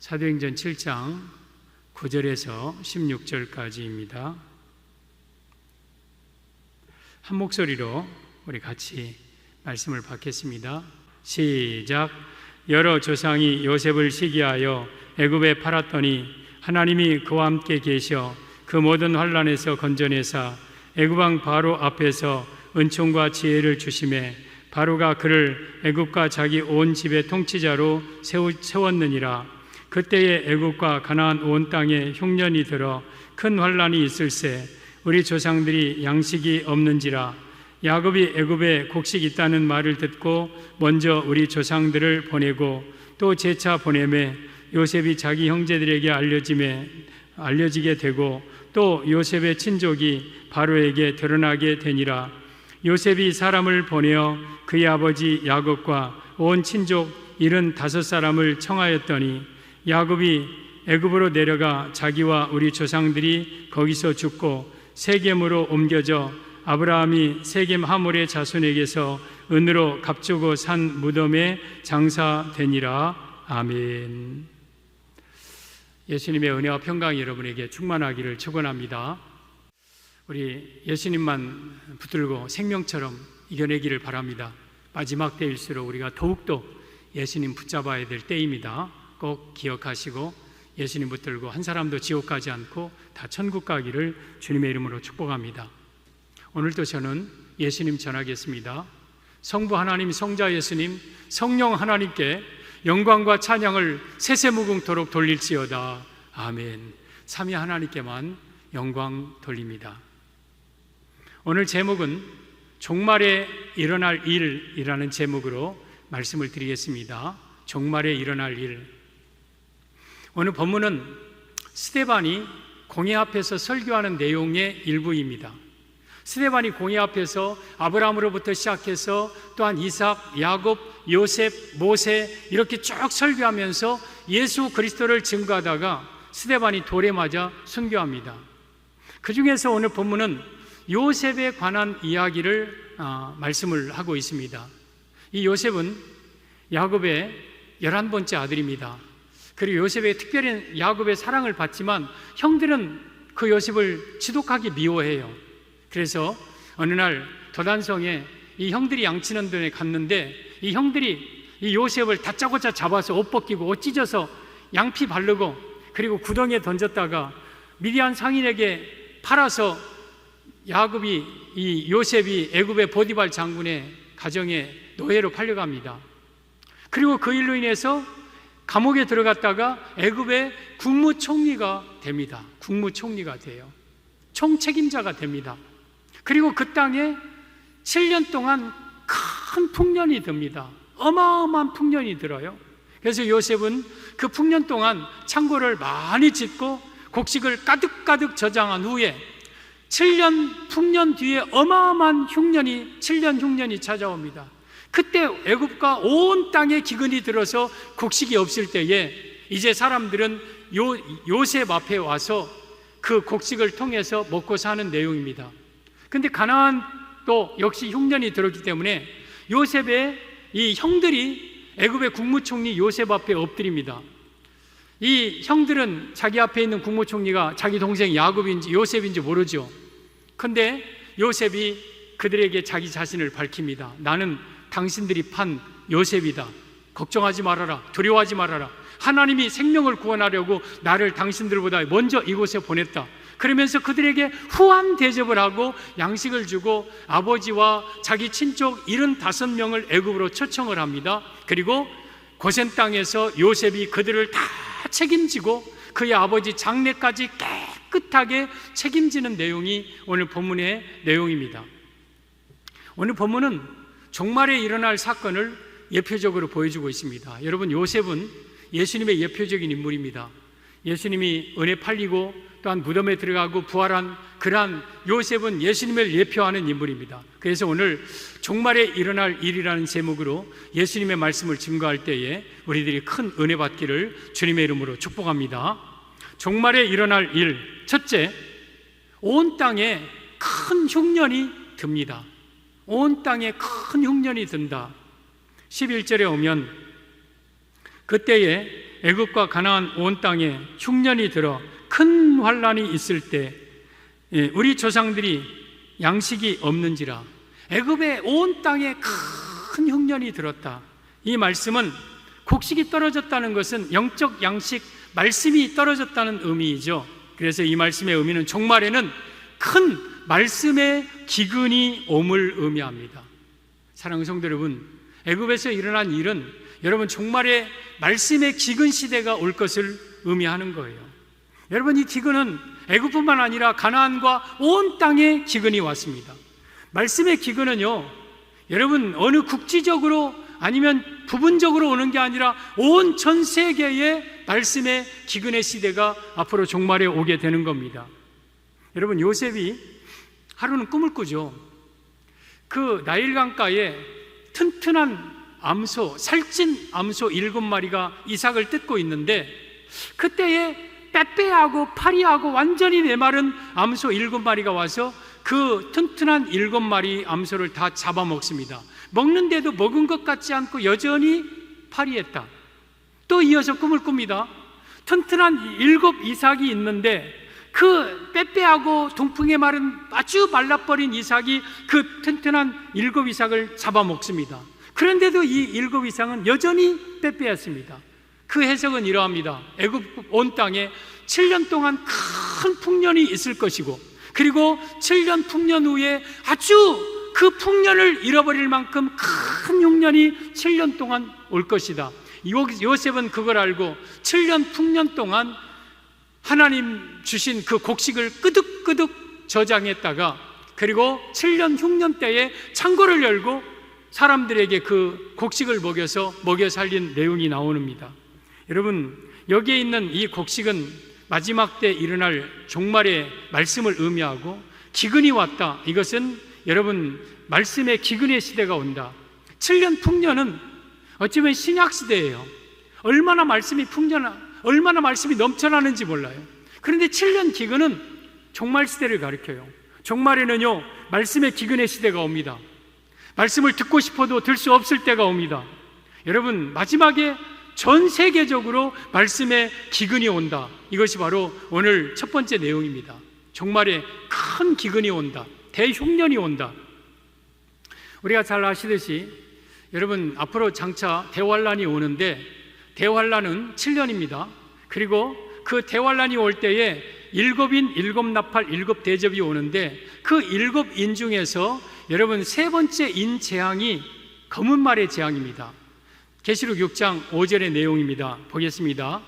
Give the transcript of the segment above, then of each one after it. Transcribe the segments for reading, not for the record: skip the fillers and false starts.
사도행전 7장 9절에서 16절까지입니다. 한 목소리로 우리 같이 말씀을 받겠습니다. 시작. 여러 조상이 요셉을 시기하여 애굽에 팔았더니 하나님이 그와 함께 계셔 그 모든 환난에서 건져내사 애굽 왕 바로 앞에서 은총과 지혜를 주심에 바로가 그를 애굽과 자기 온 집의 통치자로 세웠느니라. 그때에 애굽과 가나안 온 땅에 흉년이 들어 큰 환난이 있을세 우리 조상들이 양식이 없는지라. 야곱이 애굽에 곡식 있다는 말을 듣고 먼저 우리 조상들을 보내고 또 재차 보내매 요셉이 자기 형제들에게 알려지게 되고 또 요셉의 친족이 바로에게 드러나게 되니라. 요셉이 사람을 보내어 그의 아버지 야곱과 온 친족 75사람을 청하였더니 야곱이 애굽으로 내려가 자기와 우리 조상들이 거기서 죽고 세겜으로 옮겨져 아브라함이 세겜 하몰의 자손에게서 은으로 값주고 산 무덤에 장사되니라. 아멘. 예수님의 은혜와 평강이 여러분에게 충만하기를 축원합니다. 우리 예수님만 붙들고 생명처럼 이겨내기를 바랍니다. 마지막 때일수록 우리가 더욱더 예수님 붙잡아야 될 때입니다. 꼭 기억하시고 예수님 붙들고 한 사람도 지옥 가지 않고 다 천국 가기를 주님의 이름으로 축복합니다. 오늘도 저는 예수님 전하겠습니다. 성부 하나님, 성자 예수님, 성령 하나님께 영광과 찬양을 세세무궁토록 돌릴지어다. 아멘. 삼위 하나님께만 영광 돌립니다. 오늘 제목은 종말에 일어날 일이라는 제목으로 말씀을 드리겠습니다. 종말에 일어날 일. 오늘 본문은 스데반이 공회 앞에서 설교하는 내용의 일부입니다. 스데반이 공회 앞에서 아브라함으로부터 시작해서 또한 이삭, 야곱, 요셉, 모세 이렇게 쭉 설교하면서 예수 그리스도를 증거하다가 스데반이 돌에 맞아 순교합니다. 그 중에서 오늘 본문은 요셉에 관한 이야기를 말씀을 하고 있습니다. 이 요셉은 야곱의 11번째 아들입니다. 그리고 요셉의 특별히 야곱의 사랑을 받지만 형들은 그 요셉을 지독하게 미워해요. 그래서 어느 날 도단성에 이 형들이 양치는 데에 갔는데 이 형들이 이 요셉을 다짜고짜 잡아서 옷 벗기고 옷 찢어서 양피 바르고 그리고 구덩이에 던졌다가 미디안 상인에게 팔아서 이 요셉이 애굽의 보디발 장군의 가정에 노예로 팔려갑니다. 그리고 그 일로 인해서 감옥에 들어갔다가 애굽의 국무총리가 됩니다. 국무총리가 돼요. 총책임자가 됩니다. 그리고 그 땅에 7년 동안 큰 풍년이 듭니다. 어마어마한 풍년이 들어요. 그래서 요셉은 그 풍년 동안 창고를 많이 짓고 곡식을 가득가득 저장한 후에 7년 풍년 뒤에 어마어마한 7년 흉년이 찾아옵니다. 그때 애굽과 온 땅에 기근이 들어서 곡식이 없을 때에 이제 사람들은 요셉 앞에 와서 그 곡식을 통해서 먹고 사는 내용입니다. 근데 가나안도 역시 흉년이 들었기 때문에 요셉의 이 형들이 애굽의 국무총리 요셉 앞에 엎드립니다. 이 형들은 자기 앞에 있는 국무총리가 자기 동생 야곱인지 요셉인지 모르죠. 근데 요셉이 그들에게 자기 자신을 밝힙니다. 나는 당신들이 판 요셉이다. 걱정하지 말아라. 두려워하지 말아라. 하나님이 생명을 구원하려고 나를 당신들보다 먼저 이곳에 보냈다. 그러면서 그들에게 후한 대접을 하고 양식을 주고 아버지와 자기 친족 75명을 애굽으로 초청을 합니다. 그리고 고센 땅에서 요셉이 그들을 다 책임지고 그의 아버지 장례까지 깨끗하게 책임지는 내용이 오늘 본문의 내용입니다. 오늘 본문은 종말에 일어날 사건을 예표적으로 보여주고 있습니다. 여러분, 요셉은 예수님의 예표적인 인물입니다. 예수님이 은혜 팔리고 또한 무덤에 들어가고 부활한 그러한 요셉은 예수님을 예표하는 인물입니다. 그래서 오늘 종말에 일어날 일이라는 제목으로 예수님의 말씀을 증거할 때에 우리들이 큰 은혜 받기를 주님의 이름으로 축복합니다. 종말에 일어날 일, 첫째, 온 땅에 큰 흉년이 듭니다. 온 땅에 큰 흉년이 든다. 11절에 오면 그때에 애굽과 가나안 온 땅에 흉년이 들어 큰 환란이 있을 때 우리 조상들이 양식이 없는지라. 애굽의 온 땅에 큰 흉년이 들었다. 이 말씀은 곡식이 떨어졌다는 것은 영적 양식, 말씀이 떨어졌다는 의미이죠. 그래서 이 말씀의 의미는 종말에는 큰 말씀의 기근이 옴을 의미합니다. 사랑하는 성도 여러분, 애굽에서 일어난 일은 여러분 종말에 말씀의 기근 시대가 올 것을 의미하는 거예요. 여러분, 이 기근은 애굽뿐만 아니라 가나안과 온 땅에 기근이 왔습니다. 말씀의 기근은요, 여러분 어느 국지적으로 아니면 부분적으로 오는 게 아니라 온 전 세계의 말씀의 기근의 시대가 앞으로 종말에 오게 되는 겁니다. 여러분, 요셉이 하루는 꿈을 꾸죠. 그 나일강가에 튼튼한 암소, 살찐 암소 7마리가 이삭을 뜯고 있는데, 그때에 빼빼하고 파리하고 완전히 메마른 암소 7마리가 와서 그 튼튼한 7마리 암소를 다 잡아먹습니다. 먹는데도 먹은 것 같지 않고 여전히 파리했다. 또 이어서 꿈을 꿉니다. 튼튼한 7 이삭이 있는데 그 빼빼하고 동풍에 마른 아주 말라버린 이삭이 그 튼튼한 7 이삭을 잡아먹습니다. 그런데도 이 7 이삭은 여전히 빼빼했습니다. 그 해석은 이러합니다. 애굽 온 땅에 7년 동안 큰 풍년이 있을 것이고, 그리고 7년 풍년 후에 아주 그 풍년을 잃어버릴 만큼 큰 흉년이 7년 동안 올 것이다. 요셉은 그걸 알고 7년 풍년 동안 하나님 주신 그 곡식을 끄득끄득 저장했다가, 그리고 7년 흉년 때에 창고를 열고 사람들에게 그 곡식을 먹여 살린 내용이 나옵니다. 여러분, 여기에 있는 이 곡식은 마지막 때 일어날 종말의 말씀을 의미하고, 기근이 왔다, 이것은 여러분 말씀의 기근의 시대가 온다. 7년 풍년은 어쩌면 신약 시대예요. 얼마나 말씀이 넘쳐나는지 몰라요. 그런데 7년 기근은 종말 시대를 가리켜요. 종말에는요, 말씀의 기근의 시대가 옵니다. 말씀을 듣고 싶어도 들 수 없을 때가 옵니다. 여러분, 마지막에 전 세계적으로 말씀의 기근이 온다. 이것이 바로 오늘 첫 번째 내용입니다. 종말에 큰 기근이 온다. 대흉년이 온다. 우리가 잘 아시듯이 여러분, 앞으로 장차 대환란이 오는데, 대환란은 7년입니다. 그리고 그 대환란이 올 때에 7인, 7나팔, 7대접이 오는데, 그 7인 중에서 여러분 세 번째 인 재앙이 검은 말의 재앙입니다. 계시록 6장 5절의 내용입니다. 보겠습니다.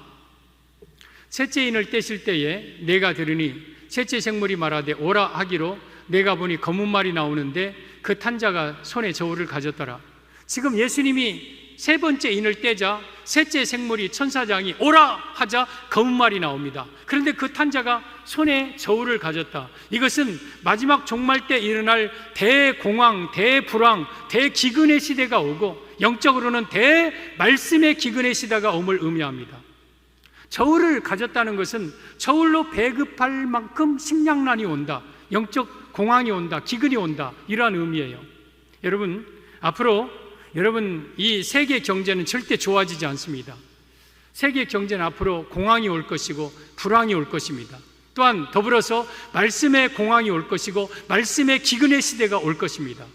셋째 인을 떼실 때에 내가 들으니 셋째 생물이 말하되 오라 하기로, 내가 보니 검은 말이 나오는데 그 탄 자가 손에 저울을 가졌더라. 지금 예수님이 세 번째 인을 떼자 셋째 생물이, 천사장이 오라 하자 검은 말이 나옵니다. 그런데 그 탄 자가 손에 저울을 가졌다. 이것은 마지막 종말 때 일어날 대공황, 대불황, 대기근의 시대가 오고, 영적으로는 대말씀의 기근의 시대가 옴을 의미합니다. 저울을 가졌다는 것은 저울로 배급할 만큼 식량난이 온다, 영적 공황이 온다, 기근이 온다, 이러한 의미예요. 여러분, 앞으로 여러분 이 세계 경제는 절대 좋아지지 않습니다. 세계 경제는 앞으로 공황이 올 것이고 불황이 올 것입니다. 또한 더불어서 말씀의 공황이 올 것이고 말씀의 기근의 시대가 올 것입니다.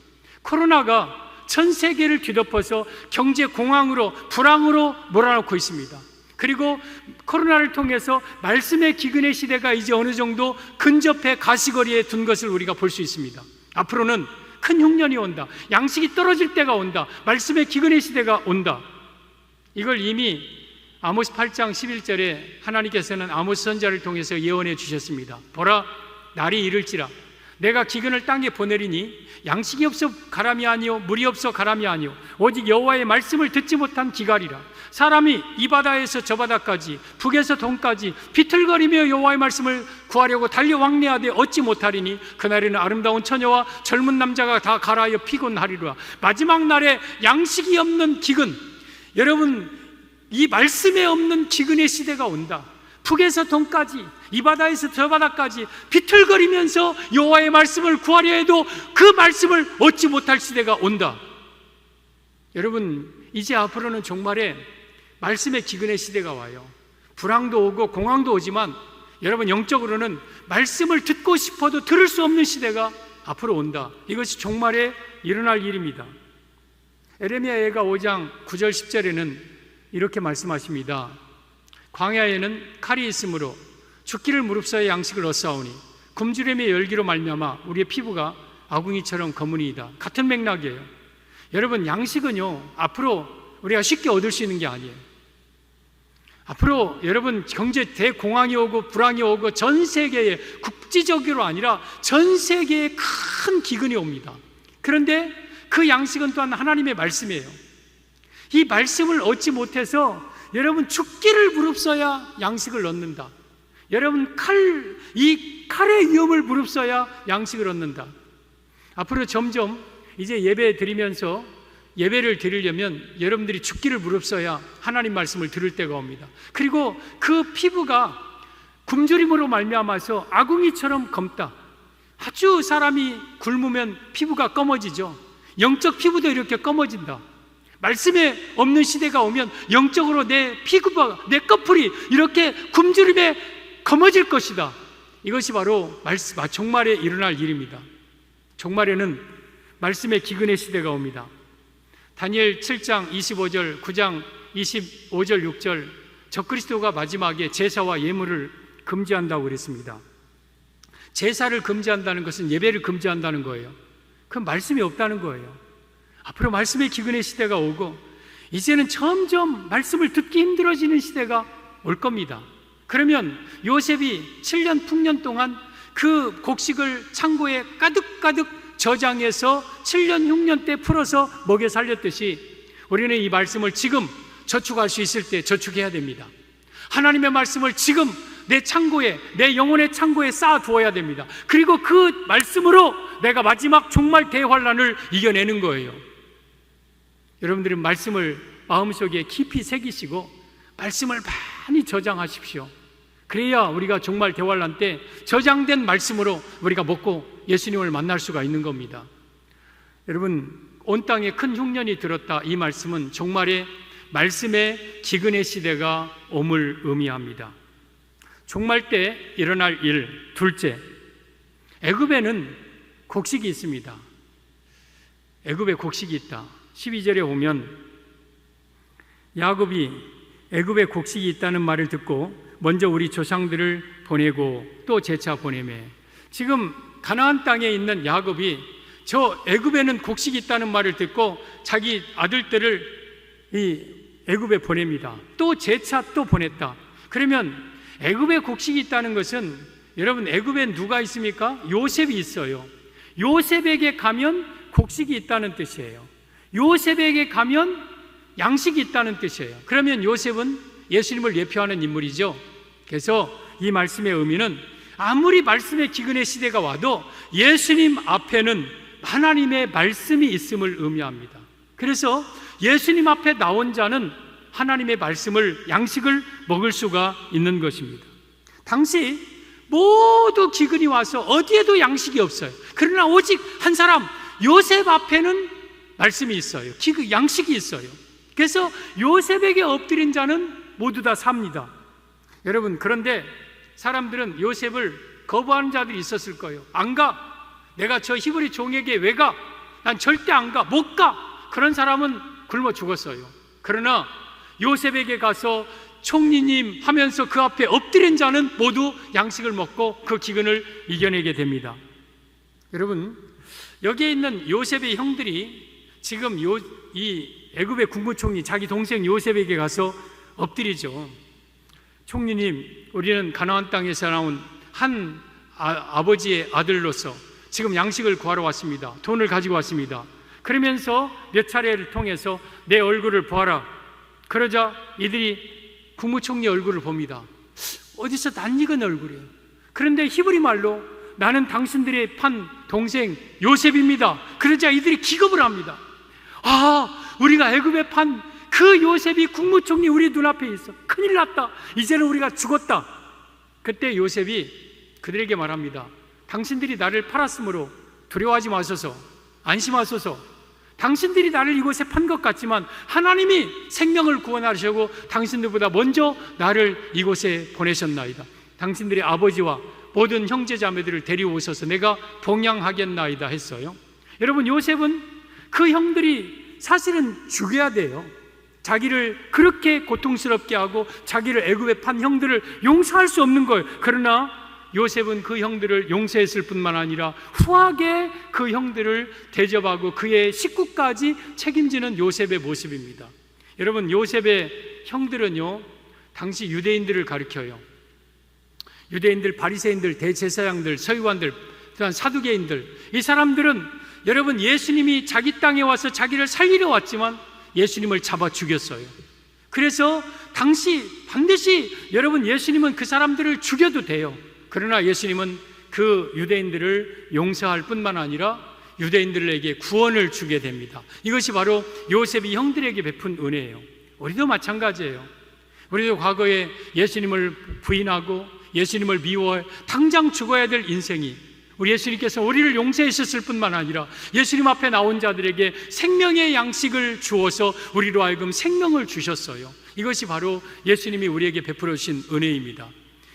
코로나가 전 세계를 뒤덮어서 경제 공황으로, 불황으로 몰아넣고 있습니다. 그리고 코로나를 통해서 말씀의 기근의 시대가 이제 어느 정도 근접해 가시거리에 둔 것을 우리가 볼 수 있습니다. 앞으로는 큰 흉년이 온다, 양식이 떨어질 때가 온다, 말씀의 기근의 시대가 온다. 이걸 이미 아모스 8장 11절에 하나님께서는 아모스 선지자를 통해서 예언해 주셨습니다. 보라, 날이 이를지라 내가 기근을 땅에 보내리니 양식이 없어 가람이 아니요 물이 없어 가람이 아니요 오직 여호와의 말씀을 듣지 못한 기갈이라. 사람이 이 바다에서 저 바다까지, 북에서 동까지 비틀거리며 여호와의 말씀을 구하려고 달려 왕래하되 얻지 못하리니 그날에는 아름다운 처녀와 젊은 남자가 다 갈아여 피곤하리라. 마지막 날에 양식이 없는 기근, 여러분 이 말씀에 없는 기근의 시대가 온다. 북에서 동까지, 이 바다에서 저 바다까지 비틀거리면서 여호와의 말씀을 구하려 해도 그 말씀을 얻지 못할 시대가 온다. 여러분, 이제 앞으로는 종말에 말씀의 기근의 시대가 와요. 불황도 오고 공황도 오지만 여러분, 영적으로는 말씀을 듣고 싶어도 들을 수 없는 시대가 앞으로 온다. 이것이 종말에 일어날 일입니다. 에레미야 예가 5장 9절 10절에는 이렇게 말씀하십니다. 광야에는 칼이 있으므로 죽기를 무릅써야 양식을 얻사오니 굶주림의 열기로 말미암아 우리의 피부가 아궁이처럼 검으니이다. 같은 맥락이에요. 여러분, 양식은요, 앞으로 우리가 쉽게 얻을 수 있는 게 아니에요. 앞으로 여러분, 경제 대공황이 오고 불황이 오고 전 세계에, 국제적으로 아니라 전 세계에 큰 기근이 옵니다. 그런데 그 양식은 또한 하나님의 말씀이에요. 이 말씀을 얻지 못해서 여러분, 죽기를 무릅써야 양식을 얻는다. 여러분, 이 칼의 위험을 무릅써야 양식을 얻는다. 앞으로 점점 이제 예배 드리면서 예배를 드리려면 여러분들이 죽기를 무릅써야 하나님 말씀을 들을 때가 옵니다. 그리고 그 피부가 굶주림으로 말미암아서 아궁이처럼 검다. 아주 사람이 굶으면 피부가 검어지죠. 영적 피부도 이렇게 검어진다. 말씀에 없는 시대가 오면 영적으로 내 피부가, 내 꺼풀이 이렇게 굶주림에 검어질 것이다. 이것이 바로 종말에 일어날 일입니다. 종말에는 말씀의 기근의 시대가 옵니다. 다니엘 7장 25절, 9장 25절, 6절, 적그리스도가 마지막에 제사와 예물을 금지한다고 그랬습니다. 제사를 금지한다는 것은 예배를 금지한다는 거예요. 그 말씀이 없다는 거예요. 앞으로 말씀의 기근의 시대가 오고 이제는 점점 말씀을 듣기 힘들어지는 시대가 올 겁니다. 그러면 요셉이 7년 풍년 동안 그 곡식을 창고에 가득가득 저장해서 7년 흉년 때 풀어서 먹여 살렸듯이 우리는 이 말씀을 지금 저축할 수 있을 때 저축해야 됩니다. 하나님의 말씀을 지금 내 창고에, 내 영혼의 창고에 쌓아두어야 됩니다. 그리고 그 말씀으로 내가 마지막 종말 대환란을 이겨내는 거예요. 여러분들은 말씀을 마음속에 깊이 새기시고 말씀을 많이 저장하십시오. 그래야 우리가 종말 대환란 때 저장된 말씀으로 우리가 먹고 예수님을 만날 수가 있는 겁니다. 여러분, 온 땅에 큰 흉년이 들었다. 이 말씀은 종말에 말씀의 기근의 시대가 옴을 의미합니다. 종말 때 일어날 일, 둘째, 애굽에는 곡식이 있습니다. 애굽에 곡식이 있다. 12절에 보면 야곱이 애굽에 곡식이 있다는 말을 듣고 먼저 우리 조상들을 보내고 또 재차 보내매. 지금 가나안 땅에 있는 야곱이 저 애굽에는 곡식이 있다는 말을 듣고 자기 아들들을 이 애굽에 보냅니다. 또 재차 또 보냈다. 그러면 애굽에 곡식이 있다는 것은 여러분, 애굽에 누가 있습니까? 요셉이 있어요. 요셉에게 가면 곡식이 있다는 뜻이에요. 요셉에게 가면 양식이 있다는 뜻이에요. 그러면 요셉은 예수님을 예표하는 인물이죠. 그래서 이 말씀의 의미는 아무리 말씀의 기근의 시대가 와도 예수님 앞에는 하나님의 말씀이 있음을 의미합니다. 그래서 예수님 앞에 나온 자는 하나님의 말씀을, 양식을 먹을 수가 있는 것입니다. 당시 모두 기근이 와서 어디에도 양식이 없어요. 그러나 오직 한 사람, 요셉 앞에는 말씀이 있어요. 양식이 있어요. 그래서 요셉에게 엎드린 자는 모두 다 삽니다. 여러분, 그런데 사람들은 요셉을 거부하는 자들이 있었을 거예요. 안 가. 내가 저 히브리 종에게 왜 가? 난 절대 안 가. 못 가. 그런 사람은 굶어 죽었어요. 그러나 요셉에게 가서 총리님 하면서 그 앞에 엎드린 자는 모두 양식을 먹고 그 기근을 이겨내게 됩니다. 여러분, 여기에 있는 요셉의 형들이 지금 이 애굽의 국무총리 자기 동생 요셉에게 가서 엎드리죠. 총리님, 우리는 가나안 땅에서 나온 한 아버지의 아들로서 지금 양식을 구하러 왔습니다. 돈을 가지고 왔습니다. 그러면서 몇 차례를 통해서 내 얼굴을 보아라. 그러자 이들이 국무총리 얼굴을 봅니다. 어디서 낯익은 얼굴이에요. 그런데 히브리 말로 나는 당신들의 판 동생 요셉입니다. 그러자 이들이 기겁을 합니다. 아, 우리가 애굽에 판 그 요셉이 국무총리 우리 눈앞에 있어. 큰일 났다. 이제는 우리가 죽었다. 그때 요셉이 그들에게 말합니다. 당신들이 나를 팔았으므로 두려워하지 마소서, 안심하소서. 당신들이 나를 이곳에 판 것 같지만 하나님이 생명을 구원하시고 당신들보다 먼저 나를 이곳에 보내셨나이다. 당신들의 아버지와 모든 형제 자매들을 데려오셔서 내가 봉양하겠나이다 했어요. 여러분, 요셉은 그 형들이 사실은 죽여야 돼요. 자기를 그렇게 고통스럽게 하고 자기를 애굽에 판 형들을 용서할 수 없는 거예요. 그러나 요셉은 그 형들을 용서했을 뿐만 아니라 후하게 그 형들을 대접하고 그의 식구까지 책임지는 요셉의 모습입니다. 여러분, 요셉의 형들은요, 당시 유대인들을 가리켜요. 유대인들, 바리새인들, 대제사장들, 서기관들, 또한 사두개인들, 이 사람들은 여러분, 예수님이 자기 땅에 와서 자기를 살리러 왔지만 예수님을 잡아 죽였어요. 그래서 당시 반드시 여러분, 예수님은 그 사람들을 죽여도 돼요. 그러나 예수님은 그 유대인들을 용서할 뿐만 아니라 유대인들에게 구원을 주게 됩니다. 이것이 바로 요셉이 형들에게 베푼 은혜예요. 우리도 마찬가지예요. 우리도 과거에 예수님을 부인하고 예수님을 미워해 당장 죽어야 될 인생이, 우리 예수님께서 우리를 용서하셨을 뿐만 아니라 예수님 앞에 나온 자들에게 생명의 양식을 주어서 우리로 하여금 생명을 주셨어요. 이것이 바로 예수님이 우리에게 베풀어 주신 은혜입니다.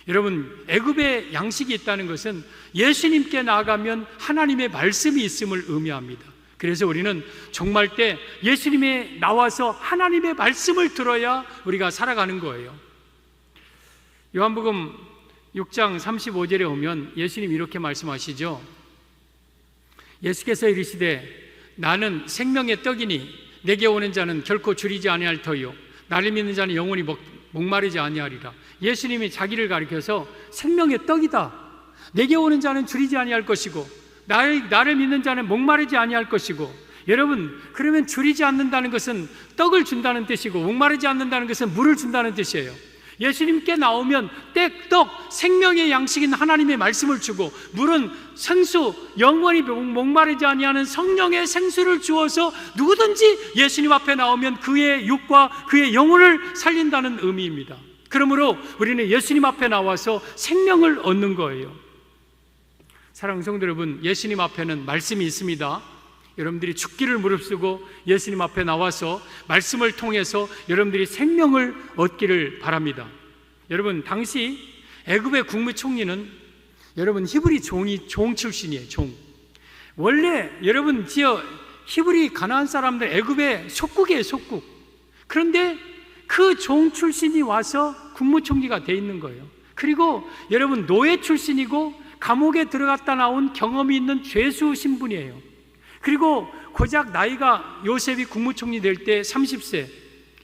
여러분, 애굽에 양식이 있다는 것은 예수님께 나아가면 하나님의 말씀이 있음을 의미합니다. 그래서 우리는 종말 때 예수님에 나와서 하나님의 말씀을 들어야 우리가 살아가는 거예요. 요한복음 6장 35절에 오면 예수님 이렇게 말씀하시죠. 예수께서 이르시되 나는 생명의 떡이니 내게 오는 자는 결코 줄이지 아니할 터이요 나를 믿는 자는 영원히 목마르지 아니하리라. 예수님이 자기를 가리켜서 생명의 떡이다. 내게 오는 자는 줄이지 아니할 것이고 나를 믿는 자는 목마르지 아니할 것이고. 여러분, 그러면 줄이지 않는다는 것은 떡을 준다는 뜻이고 목마르지 않는다는 것은 물을 준다는 뜻이에요. 예수님께 나오면 떡, 생명의 양식인 하나님의 말씀을 주고 물은 생수, 영원히 목마르지 아니하는 성령의 생수를 주어서 누구든지 예수님 앞에 나오면 그의 육과 그의 영혼을 살린다는 의미입니다. 그러므로 우리는 예수님 앞에 나와서 생명을 얻는 거예요. 사랑하는 성도 여러분, 예수님 앞에는 말씀이 있습니다. 여러분들이 죽기를 무릅쓰고 예수님 앞에 나와서 말씀을 통해서 여러분들이 생명을 얻기를 바랍니다. 여러분, 당시 애굽의 국무총리는 여러분 히브리 종 출신이에요. 종. 원래 여러분 히브리 가나안 사람들 애굽의 속국이에요. 속국. 그런데 그 종 출신이 와서 국무총리가 돼 있는 거예요. 그리고 여러분 노예 출신이고 감옥에 들어갔다 나온 경험이 있는 죄수 신분이에요. 그리고 고작 나이가 요셉이 국무총리 될 때 30세,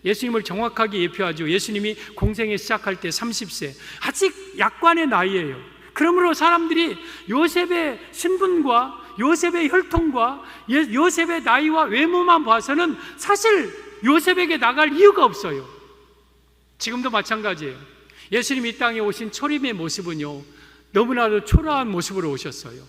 예수님을 정확하게 예표하죠. 예수님이 공생에 시작할 때 30세, 아직 약관의 나이예요. 그러므로 사람들이 요셉의 신분과 요셉의 혈통과 요셉의 나이와 외모만 봐서는 사실 요셉에게 나갈 이유가 없어요. 지금도 마찬가지예요. 예수님이 이 땅에 오신 초림의 모습은요, 너무나도 초라한 모습으로 오셨어요.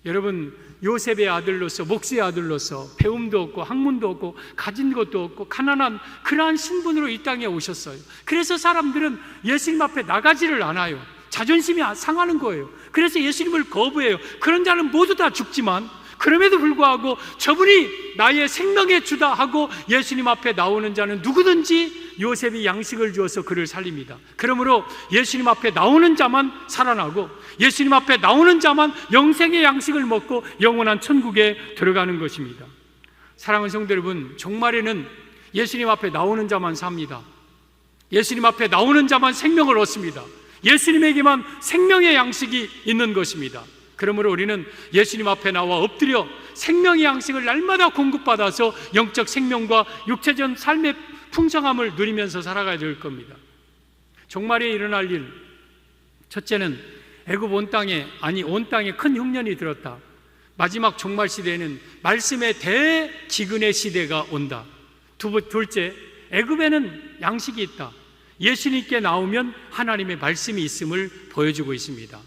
여러분, 요셉의 아들로서, 목수의 아들로서 배움도 없고 학문도 없고 가진 것도 없고 가난한 그러한 신분으로 이 땅에 오셨어요. 그래서 사람들은 예수님 앞에 나가지를 않아요. 자존심이 상하는 거예요. 그래서 예수님을 거부해요. 그런 자는 모두 다 죽지만 그럼에도 불구하고 저분이 나의 생명의 주다 하고 예수님 앞에 나오는 자는 누구든지 요셉이 양식을 주어서 그를 살립니다. 그러므로 예수님 앞에 나오는 자만 살아나고 예수님 앞에 나오는 자만 영생의 양식을 먹고 영원한 천국에 들어가는 것입니다. 사랑하는 성도 여러분, 종말에는 예수님 앞에 나오는 자만 삽니다. 예수님 앞에 나오는 자만 생명을 얻습니다. 예수님에게만 생명의 양식이 있는 것입니다. 그러므로 우리는 예수님 앞에 나와 엎드려 생명의 양식을 날마다 공급받아서 영적 생명과 육체적 삶의 풍성함을 누리면서 살아가야 될 겁니다. 종말에 일어날 일, 첫째는 애굽 온 땅에 큰 흉년이 들었다. 마지막 종말 시대에는 말씀의 대기근의 시대가 온다. 둘째, 애굽에는 양식이 있다. 예수님께 나오면 하나님의 말씀이 있음을 보여주고 있습니다.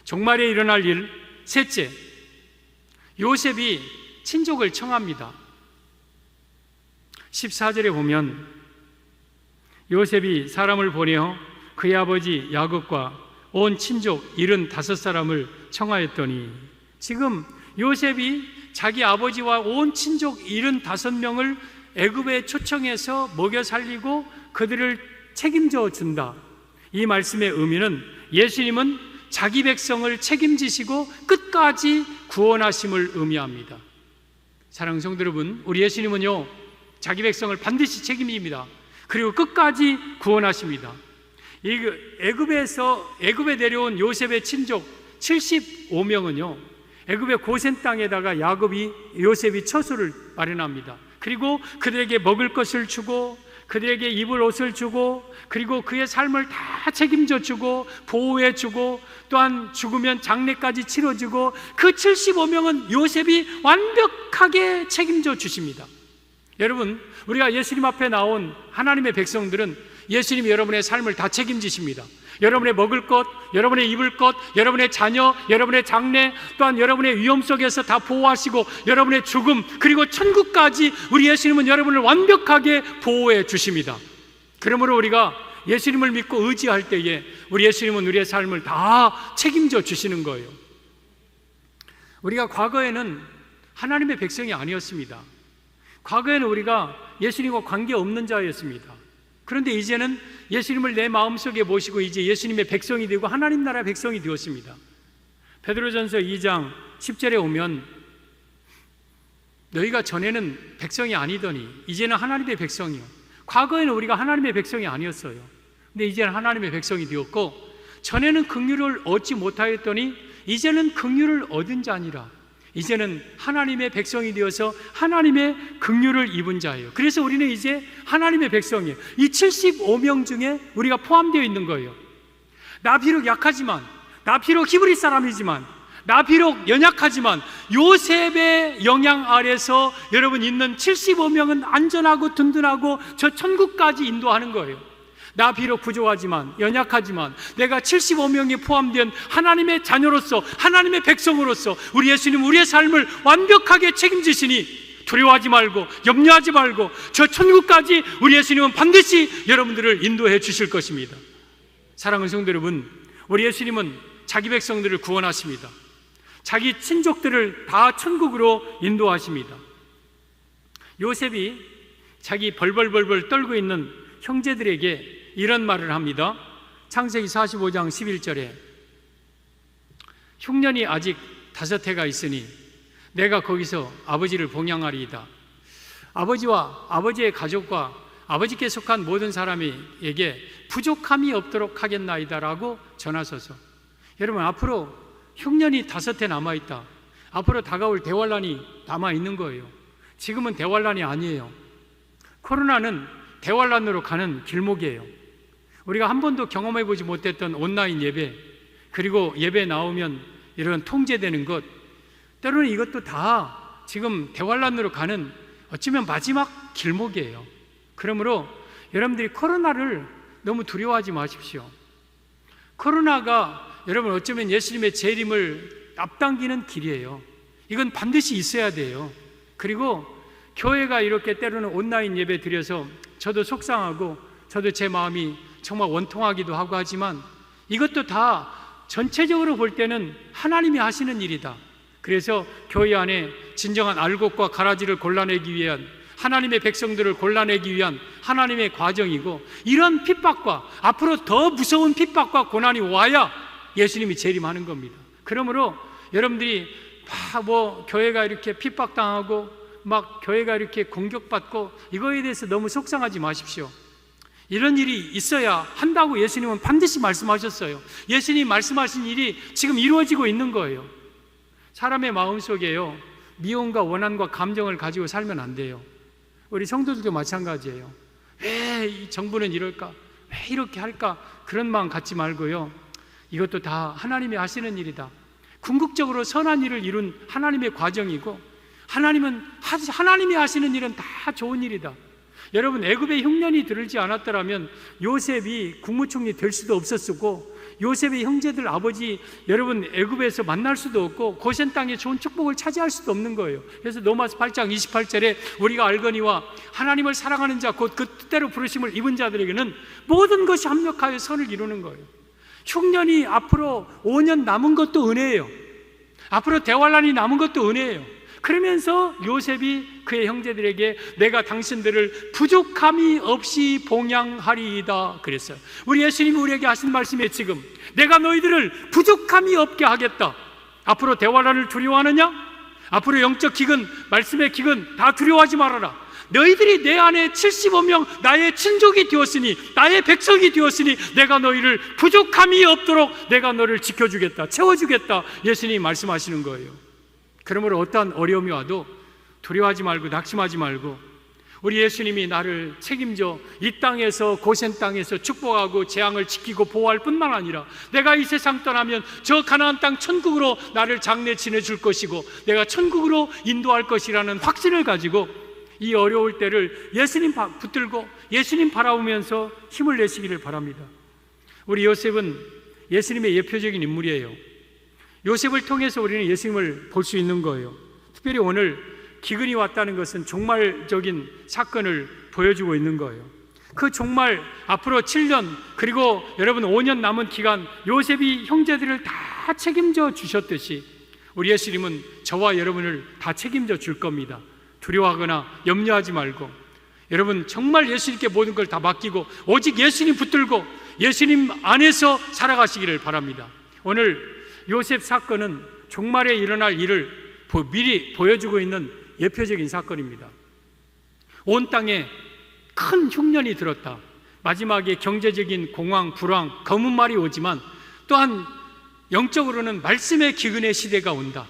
종말에 일어날 일, 셋째, 요셉이 친족을 청합니다. 14절에 보면 요셉이 사람을 보내어 그의 아버지 야곱과 온 친족 75사람을 청하였더니, 지금 요셉이 자기 아버지와 온 친족 75명을 애굽에 초청해서 먹여 살리고 그들을 책임져 준다. 이 말씀의 의미는 예수님은 자기 백성을 책임지시고 끝까지 구원하심을 의미합니다. 사랑하는 성도 여러분, 우리 예수님은요, 자기 백성을 반드시 책임집니다. 그리고 끝까지 구원하십니다. 애굽에 내려온 요셉의 친족 75명은요, 애굽의 고센 땅에다가 요셉이 처소를 마련합니다. 그리고 그들에게 먹을 것을 주고 그들에게 입을 옷을 주고 그리고 그의 삶을 다 책임져 주고 보호해 주고 또한 죽으면 장례까지 치러주고 그 75명은 요셉이 완벽하게 책임져 주십니다. 여러분, 우리가 예수님 앞에 나온 하나님의 백성들은 예수님이 여러분의 삶을 다 책임지십니다. 여러분의 먹을 것, 여러분의 입을 것, 여러분의 자녀, 여러분의 장래, 또한 여러분의 위험 속에서 다 보호하시고 여러분의 죽음, 그리고 천국까지 우리 예수님은 여러분을 완벽하게 보호해 주십니다. 그러므로 우리가 예수님을 믿고 의지할 때에 우리 예수님은 우리의 삶을 다 책임져 주시는 거예요. 우리가 과거에는 하나님의 백성이 아니었습니다. 과거에는 우리가 예수님과 관계없는 자였습니다. 그런데 이제는 예수님을 내 마음속에 모시고 이제 예수님의 백성이 되고 하나님 나라의 백성이 되었습니다. 베드로전서 2장 10절에 오면 너희가 전에는 백성이 아니더니 이제는 하나님의 백성이요. 과거에는 우리가 하나님의 백성이 아니었어요. 근데 이제는 하나님의 백성이 되었고 전에는 긍휼을 얻지 못하였더니 이제는 긍휼을 얻은 자니라. 이제는 하나님의 백성이 되어서 하나님의 긍휼을 입은 자예요. 그래서 우리는 이제 하나님의 백성이에요. 이 75명 중에 우리가 포함되어 있는 거예요. 나 비록 약하지만, 나 비록 히브리 사람이지만, 나 비록 연약하지만 요셉의 영향 아래서 여러분 있는 75명은 안전하고 든든하고 저 천국까지 인도하는 거예요. 나 비록 부족하지만 연약하지만 내가 75명이 포함된 하나님의 자녀로서 하나님의 백성으로서 우리 예수님 우리의 삶을 완벽하게 책임지시니 두려워하지 말고 염려하지 말고 저 천국까지 우리 예수님은 반드시 여러분들을 인도해 주실 것입니다. 사랑하는 성도 여러분, 우리 예수님은 자기 백성들을 구원하십니다. 자기 친족들을 다 천국으로 인도하십니다. 요셉이 자기 벌벌벌벌 떨고 있는 형제들에게 이런 말을 합니다. 창세기 45장 11절에 흉년이 아직 5해가 있으니 내가 거기서 아버지를 봉양하리이다. 아버지와 아버지의 가족과 아버지께 속한 모든 사람에게 부족함이 없도록 하겠나이다 라고 전하소서. 여러분, 앞으로 흉년이 5해 남아있다. 앞으로 다가올 대환란이 남아있는 거예요. 지금은 대환란이 아니에요. 코로나는 대환란으로 가는 길목이에요. 우리가 한 번도 경험해보지 못했던 온라인 예배, 그리고 예배 나오면 이런 통제되는 것, 때로는 이것도 다 지금 대환란으로 가는 어쩌면 마지막 길목이에요. 그러므로 여러분들이 코로나를 너무 두려워하지 마십시오. 코로나가 여러분 어쩌면 예수님의 재림을 앞당기는 길이에요. 이건 반드시 있어야 돼요. 그리고 교회가 이렇게 때로는 온라인 예배 드려서 저도 속상하고 저도 제 마음이 정말 원통하기도 하고 하지만 이것도 다 전체적으로 볼 때는 하나님이 하시는 일이다. 그래서 교회 안에 진정한 알곡과 가라지를 골라내기 위한 하나님의 백성들을 골라내기 위한 하나님의 과정이고, 이런 핍박과 앞으로 더 무서운 핍박과 고난이 와야 예수님이 재림하는 겁니다. 그러므로 여러분들이 교회가 이렇게 핍박당하고 막 교회가 이렇게 공격받고 이거에 대해서 너무 속상하지 마십시오. 이런 일이 있어야 한다고 예수님은 반드시 말씀하셨어요. 예수님이 말씀하신 일이 지금 이루어지고 있는 거예요. 사람의 마음속에요, 미움과 원한과 감정을 가지고 살면 안 돼요. 우리 성도들도 마찬가지예요. 왜 이 정부는 이럴까? 왜 이렇게 할까? 그런 마음 갖지 말고요, 이것도 다 하나님이 하시는 일이다. 궁극적으로 선한 일을 이룬 하나님의 과정이고, 하나님이 하시는 일은 다 좋은 일이다. 여러분, 애굽에 흉년이 들지 않았더라면 요셉이 국무총리 될 수도 없었고, 요셉의 형제들 아버지 여러분 애굽에서 만날 수도 없고, 고센 땅에 좋은 축복을 차지할 수도 없는 거예요. 그래서 로마서 8장 28절에 우리가 알거니와 하나님을 사랑하는 자 곧 그 뜻대로 부르심을 입은 자들에게는 모든 것이 합력하여 선을 이루는 거예요. 흉년이 앞으로 5년 남은 것도 은혜예요. 앞으로 대환란이 남은 것도 은혜예요. 그러면서 요셉이 그의 형제들에게 내가 당신들을 부족함이 없이 봉양하리이다 그랬어요. 우리 예수님이 우리에게 하신 말씀에 지금 내가 너희들을 부족함이 없게 하겠다. 앞으로 대환란을 두려워하느냐? 앞으로 영적 기근, 말씀의 기근 다 두려워하지 말아라. 너희들이 내 안에 75명 나의 친족이 되었으니, 나의 백성이 되었으니 내가 너희를 부족함이 없도록 내가 너를 지켜주겠다, 채워주겠다, 예수님이 말씀하시는 거예요. 그러므로 어떠한 어려움이 와도 두려워하지 말고 낙심하지 말고 우리 예수님이 나를 책임져 이 땅에서, 고센 땅에서 축복하고 재앙을 지키고 보호할 뿐만 아니라 내가 이 세상 떠나면 저 가나안 땅 천국으로 나를 장래 지내줄 것이고 내가 천국으로 인도할 것이라는 확신을 가지고 이 어려울 때를 예수님 붙들고 예수님 바라보면서 힘을 내시기를 바랍니다. 우리 요셉은 예수님의 예표적인 인물이에요. 요셉을 통해서 우리는 예수님을 볼 수 있는 거예요. 특별히 오늘 기근이 왔다는 것은 종말적인 사건을 보여주고 있는 거예요. 그 종말 앞으로 7년 그리고 여러분 5년 남은 기간 요셉이 형제들을 다 책임져 주셨듯이 우리 예수님은 저와 여러분을 다 책임져 줄 겁니다. 두려워하거나 염려하지 말고 여러분 정말 예수님께 모든 걸 다 맡기고 오직 예수님 붙들고 예수님 안에서 살아가시기를 바랍니다. 오늘 요셉 사건은 종말에 일어날 일을 미리 보여주고 있는 예표적인 사건입니다. 온 땅에 큰 흉년이 들었다. 마지막에 경제적인 공황, 불황, 검은 말이 오지만 또한 영적으로는 말씀의 기근의 시대가 온다.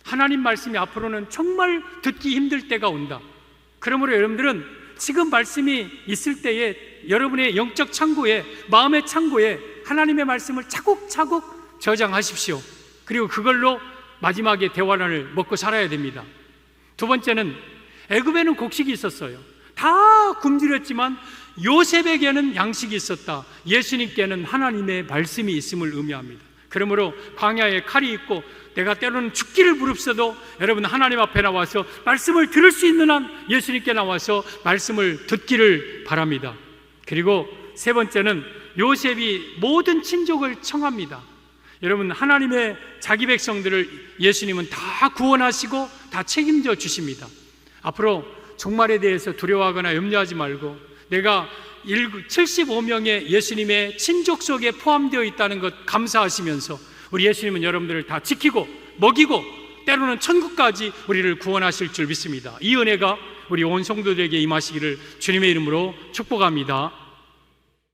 하나님 말씀이 앞으로는 정말 듣기 힘들 때가 온다. 그러므로 여러분들은 지금 말씀이 있을 때에 여러분의 영적 창고에, 마음의 창고에 하나님의 말씀을 차곡차곡 저장하십시오. 그리고 그걸로 마지막에 대환란을 먹고 살아야 됩니다. 두 번째는 애굽에는 곡식이 있었어요. 다 굶주렸지만 요셉에게는 양식이 있었다. 예수님께는 하나님의 말씀이 있음을 의미합니다. 그러므로 광야에 칼이 있고 내가 때로는 죽기를 부릅서도 여러분 하나님 앞에 나와서 말씀을 들을 수 있는 한 예수님께 나와서 말씀을 듣기를 바랍니다. 그리고 세 번째는 요셉이 모든 친족을 청합니다. 여러분 하나님의 자기 백성들을 예수님은 다 구원하시고 다 책임져 주십니다. 앞으로 종말에 대해서 두려워하거나 염려하지 말고 내가 75명의 예수님의 친족 속에 포함되어 있다는 것 감사하시면서 우리 예수님은 여러분들을 다 지키고 먹이고 때로는 천국까지 우리를 구원하실 줄 믿습니다. 이 은혜가 우리 온 성도들에게 임하시기를 주님의 이름으로 축복합니다.